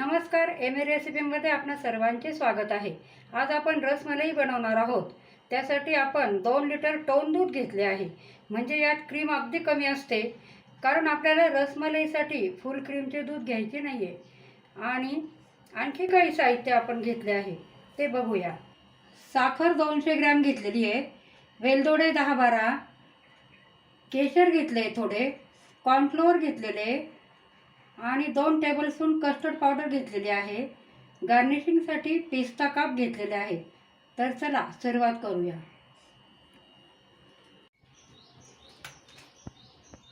नमस्कार, M A रेसिपीमध्ये आपणा सर्वांचे स्वागत आहे। आज आपण रसमलाई बनवणार आहोत। त्यासाठी आपण 2 लिटर टोन दूध घेतले आहे। म्हणजे यात क्रीम अगदी कमी असते, कारण आपल्याला रसमलाईसाठी फुल क्रीमचे दूध घ्यायचे नाहीये। आणि आणखी काही साहित्य आपण घेतले आहे ते बघूया। साखर 200 ग्रॅम घेतलेली आहे, वेलदोडे 10-12, केशर घेतले थोडे, कॉर्नफ्लोअर घेतलेले आणि 2 टेबलस्पून कस्टर्ड पावडर घेतलेली आहे। गार्निशिंगसाठी पिस्ता काप घेतलेले आहे। तर चला सुरुवात करूया।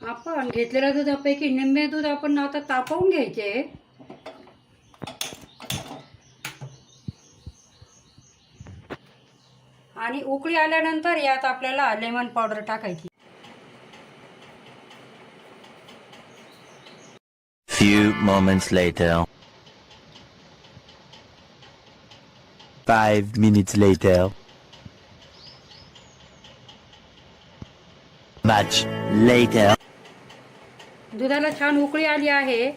आपण घेतलेल्या दुधापैकी निम्मे दूध आपण आता तापवून घ्यायचे आणि उकळी आल्यानंतर यात आपल्याला लेमन पावडर टाकायची। Few moments later. 5 minutes later. Much later. दुधाला छान उकळी आली आहे।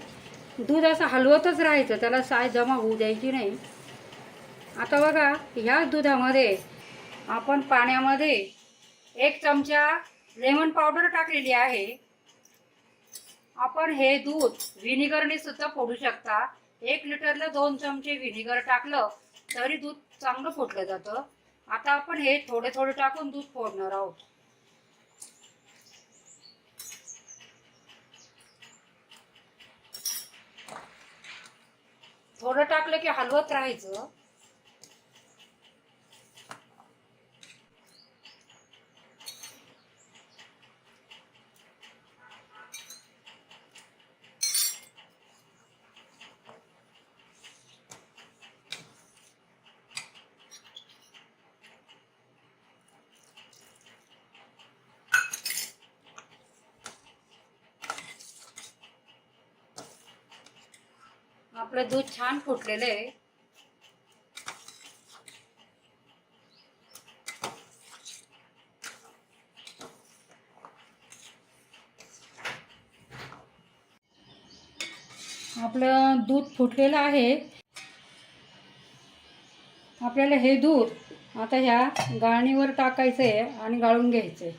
दूध असं हलवतच राहायचं, त्याला साय जमा होऊ द्यायची नाही। आता बघा, ह्या दुधामध्ये आपण पाण्यामध्ये 1 चमचा लेमन पावडर टाकलेली आहे। आपण हे दूध व्हिनेगरने सुद्धा फोडू शकता। 1 लिटरला 2 चमचे व्हिनेगर टाकलं तरी दूध चांगलं फोडलं जातं। आता आपण हे थोडे थोडे टाकून दूध फोडणार आहोत। थोडं टाकलं की हलवत राहायचं। आपलं दूध छान फुटलेलं आहे। आपलं दूध फुटलेलं आहे। आपल्याला हे दूध आता ह्या गाळणीवर टाकायचं आहे आणि गाळून घ्यायचं आहे।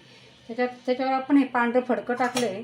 त्याच्यावर आपण हे पांढरं फडकं टाकलंय।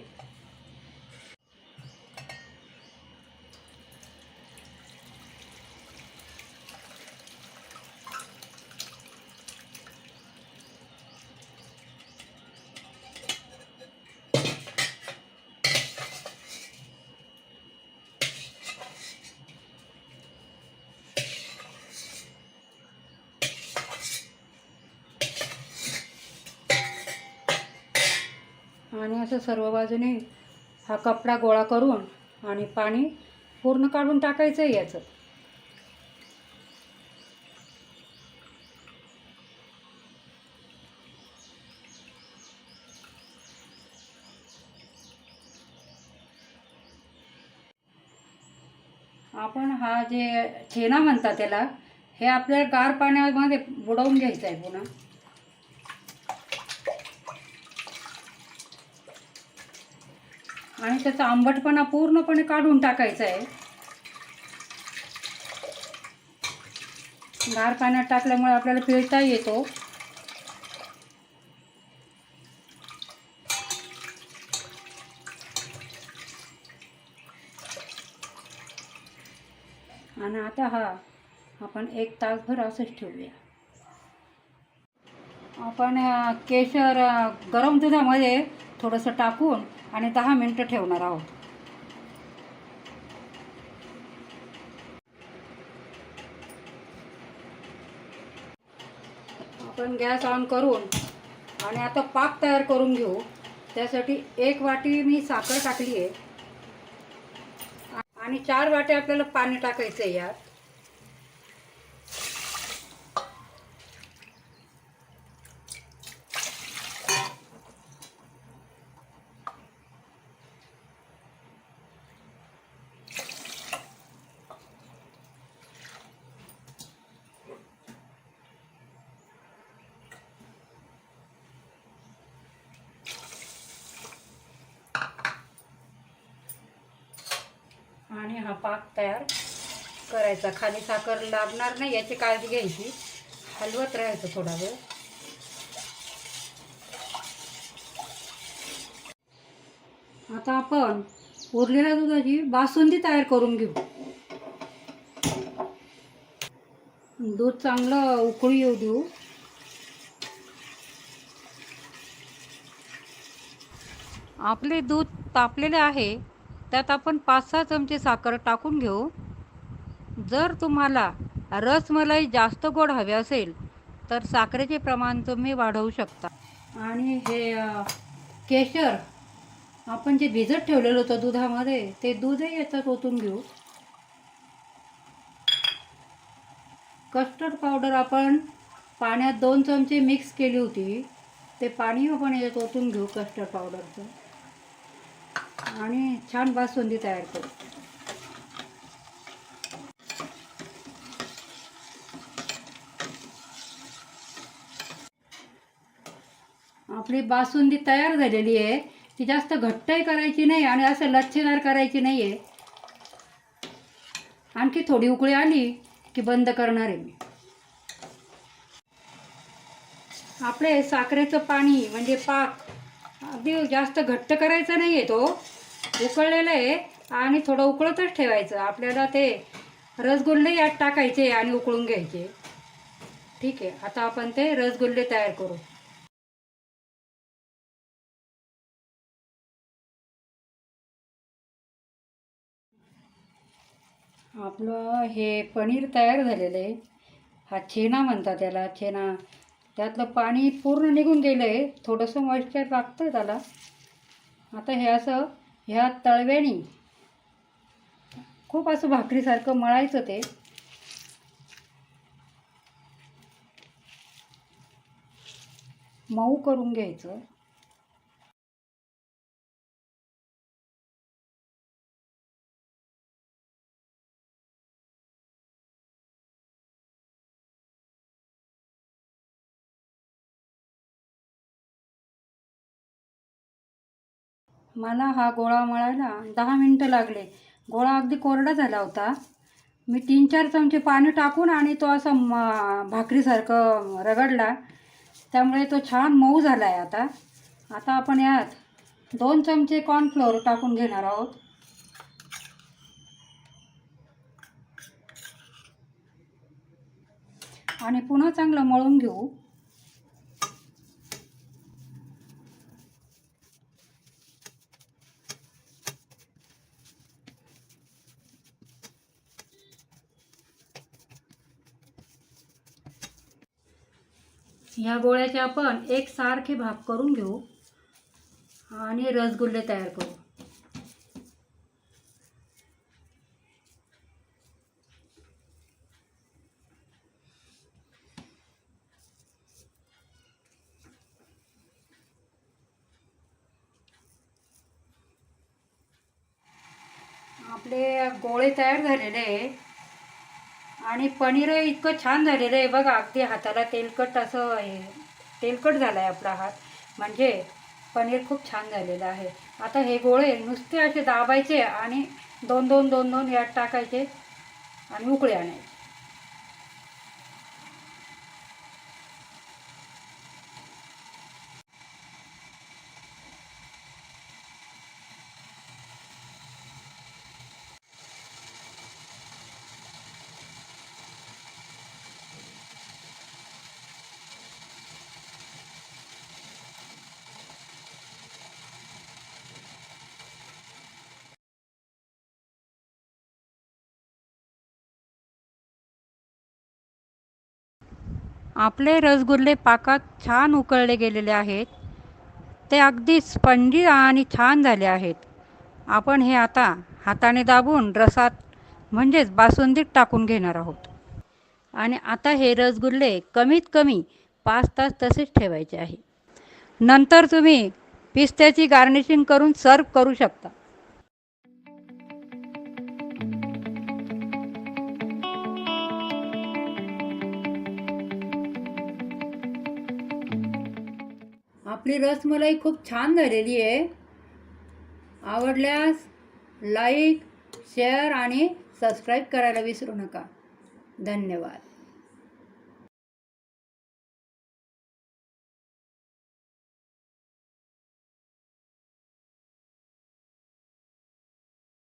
आणि असं सर्व बाजूने हा कपडा गोळा करून आणि पाणी पूर्ण काढून टाकायचं आहे याचं। आपण हा जे छेना म्हणतात त्याला, हे आपल्याला गार पाण्यामध्ये बुडवून घ्यायचं आहे पुन्हा। आणि त्याचा आंबटपणा पूर्णपणे काढून टाकायचा आहे। गार पाण्यात टाकल्यामुळे आपल्याला पिळता येतो। आणि आता हा आपण 1 तासभर असंच ठेवूया। आपण केशर गरम दुधामध्ये थोडंसं टाकून आणि 10 मिनिटं ठेवणार आहोत। आपण गॅस ऑन करून आणि आता पाक तयार करून घेऊ। त्यासाठी 1 वाटी मी साखर टाकली आहे आणि 4 वाटी आपल्याला पाणी टाकायचं आहे यात। आणि हा पाक तयार करायचा, खाली साखर लागणार नाही याची काळजी घ्यायची. हलवत राहायचं थोडा वेळ. आता आपण उरलेल्या दुधाची बासुंदी तयार करून घेऊ. दूध चांगलं उकळी येऊ देऊ. आपले दूध तापलेले आहे, त्यात आपण 5-6 चमचे साखर टाकून घेऊ. जर तुम्हाला रसमलाई जास्त गोड हवे असेल तर साखरेचे प्रमाण तुम्ही वाढवू शकता. आणि हे केशर आपण जे भिजत ठेवलेलं होतं दुधामध्ये, ते दूधही याच्यात ओतून घेऊ. कस्टर्ड पावडर आपण पाण्यात 2 चमचे मिक्स केली होती, ते पाणी आपण याच्यात ओतून घेऊ कस्टर्ड पावडरचं. आणि छान बासुंदी तयार करू. आपली बासुंदी तयार झालेली आहे. ती जास्त घट्टही करायची नाही आणि असं लच्छेदार करायची नाही आहे. आणखी थोडी उकळी आली की बंद करणार आहे मी. आपले साखरेचं पाणी म्हणजे पाक अगदी जास्त घट्ट करायचं नाही आहे, तो उकळलेला आहे आणि थोडं उकळतच ठेवायचं. आपल्याला ते रसगुल्ले यात टाकायचे आणि उकळून घ्यायचे. ठीक आहे, आता आपण ते रसगुल्ले तयार करू. आपलं हे पनीर तयार झालेलं आहे. हा छेना म्हणतात त्याला, छेना. त्यातलं पाणी पूर्ण निघून गेलं आहे. थोडंसं मॉइश्चर लागतं त्याला. आता हे असं ह्या तळव्याने खूप असं भाकरीसारखं मळायचं, ते मऊ करून घ्यायचं. मला हा गोळा मळायला 10 मिनटं लागले. गोळा अगदी कोरडा झाला होता. मी 3-4 चमचे पाणी टाकून आणि तो असा भाकरीसारखं रगडला, त्यामुळे तो छान मऊ झाला आहे. आता आपण यात 2 चमचे कॉर्नफ्लोअर टाकून घेणार आहोत. आणि पुन्हा चांगलं मळून घेऊ. ह्या गोळ्याचे आपण एकसारखे भाग करून घेऊ आणि रसगुल्ले तयार करू. आपले गोळे तयार झालेले आहे आणि पनीर इतकं छान झालेलं आहे बघा. अगदी हाताला तेलकट असं आहे, तेलकट झाला आहे आपला हात. म्हणजे पनीर खूप छान झालेलं आहे. आता हे गोळे नुसते असे दाबायचे आणि 2-2 यात टाकायचे आणि उकळे आणायचे. आपले रसगुल्ले पाकात छान उकळले गेलेले आहेत. ते अगदी स्पंजी आणि छान झाले आहेत. आपण हे आता हाताने दाबून रसात म्हणजेच बासुंदीत टाकून घेणार आहोत. आणि आता हे रसगुल्ले कमीत कमी 5 तास तसेच ठेवायचे आहे. नंतर तुम्ही पिस्त्याची गार्निशिंग करून सर्व करू शकता. आपली रसमलाई खूप छान झालेली आहे. आवडल्यास लाईक, शेअर आणि सबस्क्राईब करायला विसरू नका. धन्यवाद.